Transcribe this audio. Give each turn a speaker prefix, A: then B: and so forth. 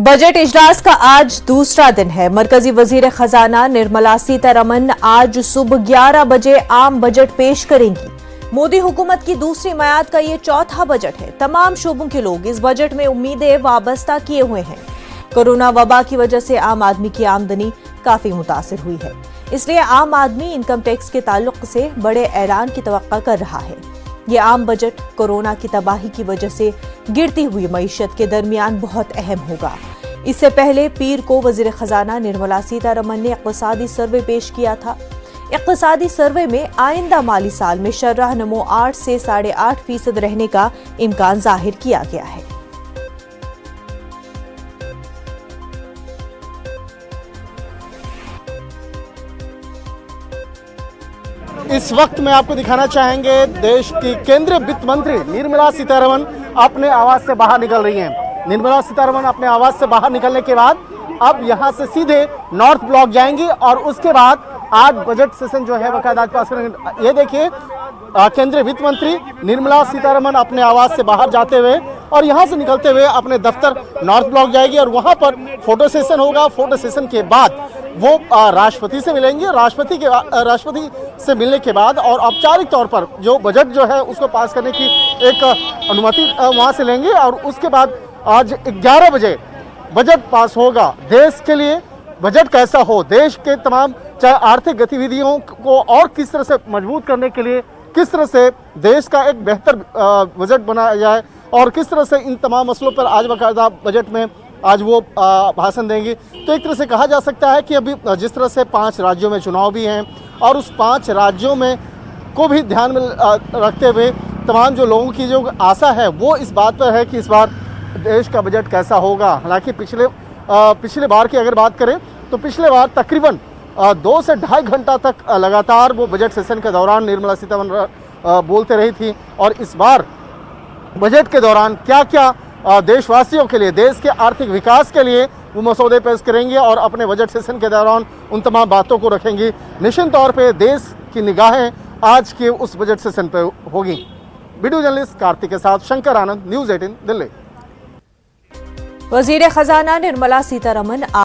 A: Budget इजलास का आज दूसरा दिन है। मरकजी वजीर खजाना निर्मला सीतारमण आज सुबह 11 बजे आम बजट पेश करेंगी। मोदी हुकूमत की दूसरी मियाद का ये चौथा बजट है। तमाम शोबों के लोग इस बजट में उम्मीदें वाबस्ता किए हुए हैं। कोरोना वबा की वजह से आम आदमी की आमदनी काफी मुतासिर हुई है, इसलिए आम आदमी इनकम टैक्स के ताल्लुक से बड़े ऐलान की तवक्को कर रहा है। ये आम बजट कोरोना की तबाही की वजह से गिरती हुई मईशत के दरमियान बहुत अहम होगा। इससे पहले पीर को वजीर खजाना निर्मला सीतारमण ने इक़्तिसादी सर्वे पेश किया था। इक़्तिसादी सर्वे में आइंदा माली साल में शर्राह नमो 8 से 8.5% रहने का इम्कान जाहिर किया गया है।
B: इस वक्त में आपको दिखाना चाहेंगे देश की केंद्रीय वित्त मंत्री निर्मला सीतारमण अपने आवास से बाहर निकल रही हैं। निर्मला सीतारमण अपने आवास से बाहर निकलने के बाद अब यहां से सीधे नॉर्थ ब्लॉक जाएंगी और उसके बाद आज बजट सेशन जो है बाकायदा पास करेंगे। ये देखिए केंद्रीय वित्त मंत्री निर्मला सीतारमण अपने आवास से बाहर जाते हुए और यहां से निकलते हुए अपने दफ्तर नॉर्थ ब्लॉक जाएगी और वहां पर फोटो सेशन होगा। फोटो सेशन के बाद वो राष्ट्रपति से मिलेंगे। राष्ट्रपति से मिलने के बाद और औपचारिक तौर पर जो बजट जो है उसको पास करने की एक अनुमति वहां से लेंगे और उसके बाद आज 11 बजे बजट पास होगा। देश के लिए बजट कैसा हो, देश के तमाम चाहे आर्थिक गतिविधियों को और किस तरह से मजबूत करने के लिए किस तरह से देश का एक बेहतर बजट बनाया जाए और किस तरह से इन तमाम मसलों पर आज बाकायदा बजट में आज वो भाषण देंगी। तो एक तरह से कहा जा सकता है कि अभी जिस तरह से 5 राज्यों में चुनाव भी हैं और उस 5 राज्यों में को भी ध्यान में रखते हुए तमाम जो लोगों की जो आशा है वो इस बात पर है कि इस बार देश का बजट कैसा होगा। हालांकि पिछले बार की अगर बात करें तो पिछले बार तकरीबन 2 से ढाई घंटा तक लगातार वो बजट सेशन के दौरान निर्मला सीतारमण बोलते रही थी और इस बार बजट के दौरान क्या क्या देशवासियों के लिए, देश के आर्थिक विकास के लिए वो मसौदे पेश करेंगे और अपने बजट सेशन के दौरान उन तमाम बातों को रखेंगी। निश्चित तौर पे देश की निगाहें आज के उस बजट सेशन पे होगी। वीडियो जर्नलिस्ट कार्तिक के साथ शंकर आनंद, न्यूज़ 18 दिल्ली।
A: वजीर खजाना निर्मला सीतारमण